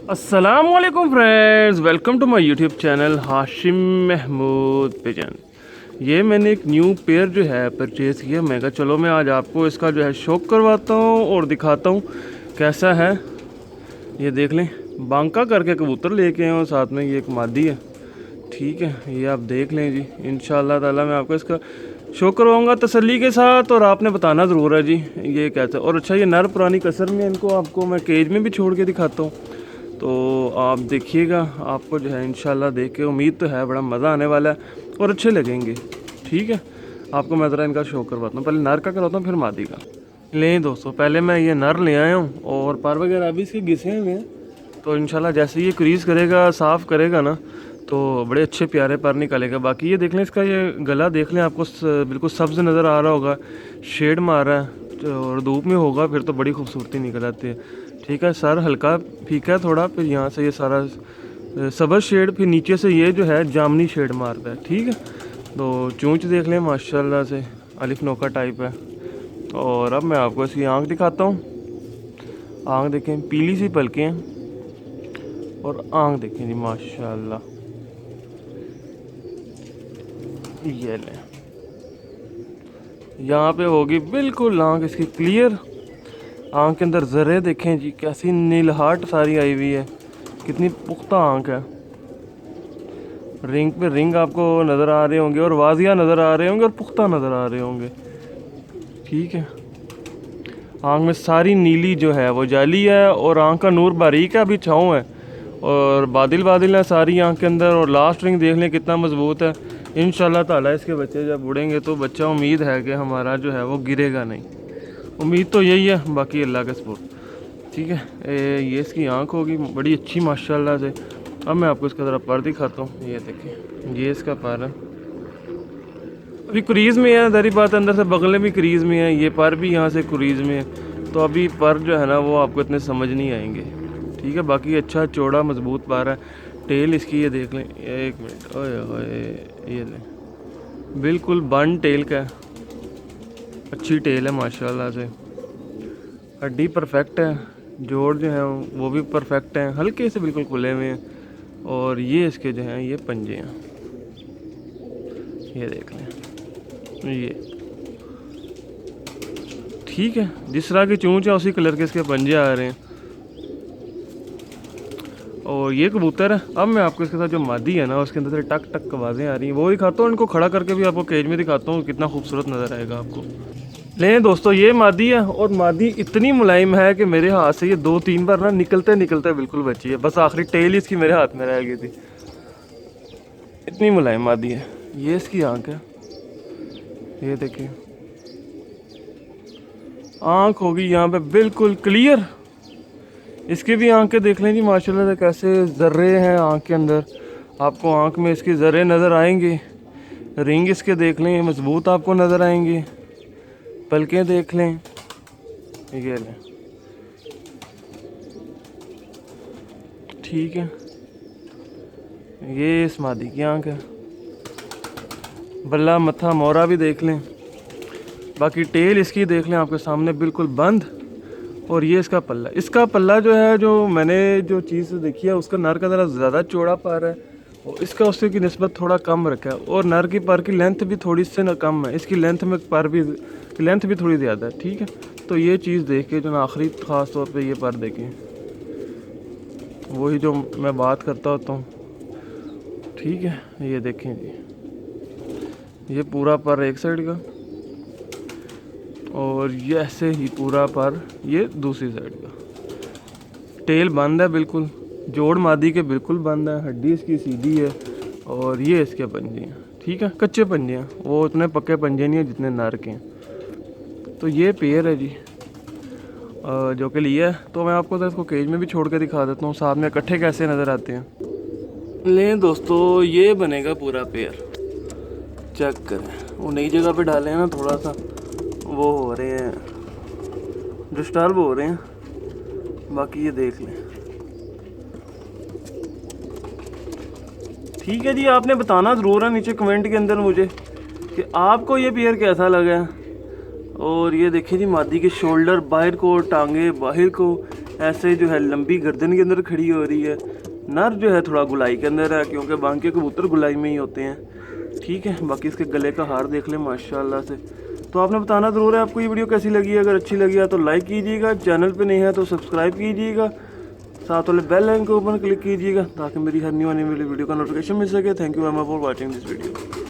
अस्सलामुअलैकुम friends, welcome to my YouTube channel Hashim Mahmood pigeon. ये मैंने एक न्यू पेयर जो है परचेज़ किया। मैं कहा चलो मैं आज आपको इसका जो है शौक करवाता हूँ और दिखाता हूँ कैसा है। ये देख लें, बांका करके कबूतर लेके आए और साथ में ये एक मादी है। ठीक है, ये आप देख लें जी। इंशाल्लाह ताला मैं आपको इसका शौक करवाऊँगा तसल्ली के साथ, और आपने बताना ज़रूर है जी ये कैसा। और अच्छा, ये नर पुरानी कसर में इनको आपको मैं केज में भी छोड़ के दिखाता हूँ, तो आप देखिएगा। आपको जो है इंशाल्लाह देख के उम्मीद तो है बड़ा मज़ा आने वाला है और अच्छे लगेंगे। ठीक है, आपको मैं ज़रा इनका शो करवाता हूँ। पहले नर का करवाता हूँ फिर मादी का। लें दोस्तों, पहले मैं ये नर ले आया हूँ और पर वगैरह अभी इसके घिसे हुए हैं, तो इंशाल्लाह जैसे ये क्रीज़ करेगा, साफ़ करेगा ना, तो बड़े अच्छे प्यारे पर निकलेगा। बाकी ये देख लें, इसका ये गला देख लें, आपको बिल्कुल सब्ज़ नज़र आ रहा होगा, शेड मार रहा है और धूप में होगा फिर तो बड़ी खूबसूरती निकल आती है। ठीक है, सर हल्का फीका है थोड़ा, फिर यहाँ से ये सारा सब्ज़ शेड, फिर नीचे से ये जो है जामनी शेड मारता है। ठीक है, तो चूंच देख लें माशाल्लाह से अलिफ नोका टाइप है। और अब मैं आपको इसकी आँख दिखाता हूँ। आँख देखें, पीली सी पलकें हैं और आँख देखें जी माशाल्लाह। ये लें, यहाँ पे होगी बिल्कुल आँख इसकी क्लियर। आँख के अंदर ज़रे देखें जी, कैसी नीलहाट सारी आई हुई है, कितनी पुख्ता आँख है। रिंग पे रिंग आपको नज़र आ रहे होंगे और वाजिया नज़र आ रहे होंगे और पुख्ता नज़र आ रहे होंगे। ठीक है, आँख में सारी नीली जो है वो जाली है और आँख का नूर बारीक है, अभी छाँव है और बादल बादल है सारी आँख के अंदर। और लास्ट रिंग देख लें कितना मजबूत है। इंशाल्लाह ताला इसके बच्चे जब उड़ेंगे तो बच्चा, उम्मीद है कि हमारा जो है वो गिरेगा नहीं, उम्मीद तो यही है, बाकी अल्लाह का सपोर्ट। ठीक है, ये इसकी आँख होगी बड़ी अच्छी माशाल्लाह से। अब मैं आपको इसका ज़रा पर दिखाता हूँ। ये देखें, ये इसका पर है, अभी क्रीज़ में है, दरी बात अंदर से बगलें भी क्रीज़ में है, ये पर भी यहाँ से क्रीज़ में है, तो अभी पर जो है ना वो आपको इतने समझ नहीं आएंगे। ठीक है, बाकी अच्छा चौड़ा मजबूत पर है। टेल इसकी ये देख लें, एक मिनट, ओए ओए, ये लें, बिल्कुल बन टेल का है, अच्छी टेल है माशाल्लाह से। हड्डी परफेक्ट है, जोड़ जो है वो भी परफेक्ट हैं, हल्के से बिल्कुल खुले हुए हैं। और ये इसके जो हैं ये पंजे हैं, ये देख लें ये। ठीक है, जिस तरह की चूंच है उसी कलर के इसके पंजे आ रहे हैं। और ये कबूतर है। अब मैं आपको इसके साथ जो मादी है ना उसके अंदर से टक टक आवाज़ें आ रही हैं वो दिखाता हूँ। इनको खड़ा करके भी आपको केज में दिखाता हूँ, कितना खूबसूरत नज़र आएगा आपको। लें दोस्तों, ये मादी है और मादी इतनी मुलायम है कि मेरे हाथ से ये 2-3 बार ना निकलते निकलते बिल्कुल बची है, बस आखिरी टेल इसकी मेरे हाथ में रह गई थी, इतनी मुलायम मादी है। ये इसकी आँख है, ये देखिए आँख होगी यहाँ पे बिल्कुल क्लियर। इसकी भी आँखें देख लें जी माशाल्लाह से, कैसे ज़र्रे हैं आँख के अंदर, आपको आँख में इसके ज़र्रे नज़र आएंगे। रिंग इसके देख लें मजबूत आपको नज़र आएंगे, पलकें देख लें, ये लें। ठीक है, ये इस मादी की आँख है। बल्ला मत्था मोरा भी देख लें, बाकी टेल इसकी देख लें आपके सामने बिल्कुल बंद। और ये इसका पल्ला, इसका पल्ला जो है, जो मैंने जो चीज़ देखी है उसका नर का ज़रा ज़्यादा चौड़ा पर है और इसका उससे की निस्बत थोड़ा कम रखा है। और नर की पर की लेंथ भी थोड़ी से ना कम है, इसकी लेंथ में पर भी लेंथ भी थोड़ी ज़्यादा है। ठीक है, तो ये चीज़ देख के जो ना आखिरी ख़ास तौर पे ये पर देखें, वही जो मैं बात करता होता हूँ। ठीक है, ये देखें जी, ये पूरा पर एक साइड का और ये ऐसे ही पूरा पर ये दूसरी साइड का। टेल बंद है बिल्कुल, जोड़ मादी के बिल्कुल बंद है, हड्डी इसकी सीधी है और ये इसके पंजे हैं। ठीक है, कच्चे पंजे हैं, वो उतने पक्के पंजे नहीं हैं जितने नर के हैं। तो ये पेयर है जी जो कि लिया है, तो मैं आपको तो इसको केज में भी छोड़ के दिखा देता हूँ, साथ में इकट्ठे कैसे नज़र आते हैं। लें दोस्तों, ये बनेगा पूरा पेयर, चेक करें। वो नई जगह पे डाले हैं ना, थोड़ा सा वो हो रहे हैं, डिस्टर्ब हो रहे हैं, बाकी ये देख लें। ठीक है जी, आपने बताना ज़रूर है नीचे कमेंट के अंदर मुझे कि आपको ये पेयर कैसा लगा। और ये देखिए जी, मादी के शोल्डर बाहर को, टांगे बाहर को, ऐसे ही जो है लंबी गर्दन के अंदर खड़ी हो रही है। नर जो है थोड़ा गुलाई के अंदर है, क्योंकि बाकी कबूतर गुलाई में ही होते हैं। ठीक है, बाकी इसके गले का हार देख लें माशाल्लाह से। तो आपने बताना ज़रूर है आपको ये वीडियो कैसी लगी है। अगर अच्छी लगी है तो लाइक कीजिएगा, चैनल पे नहीं है तो सब्सक्राइब कीजिएगा, साथ वाले बेल आइकन के ऊपर क्लिक कीजिएगा ताकि मेरी हर न्यू आने वाली वीडियो का नोटिफिकेशन मिल सके। Thank you very much for watching this video.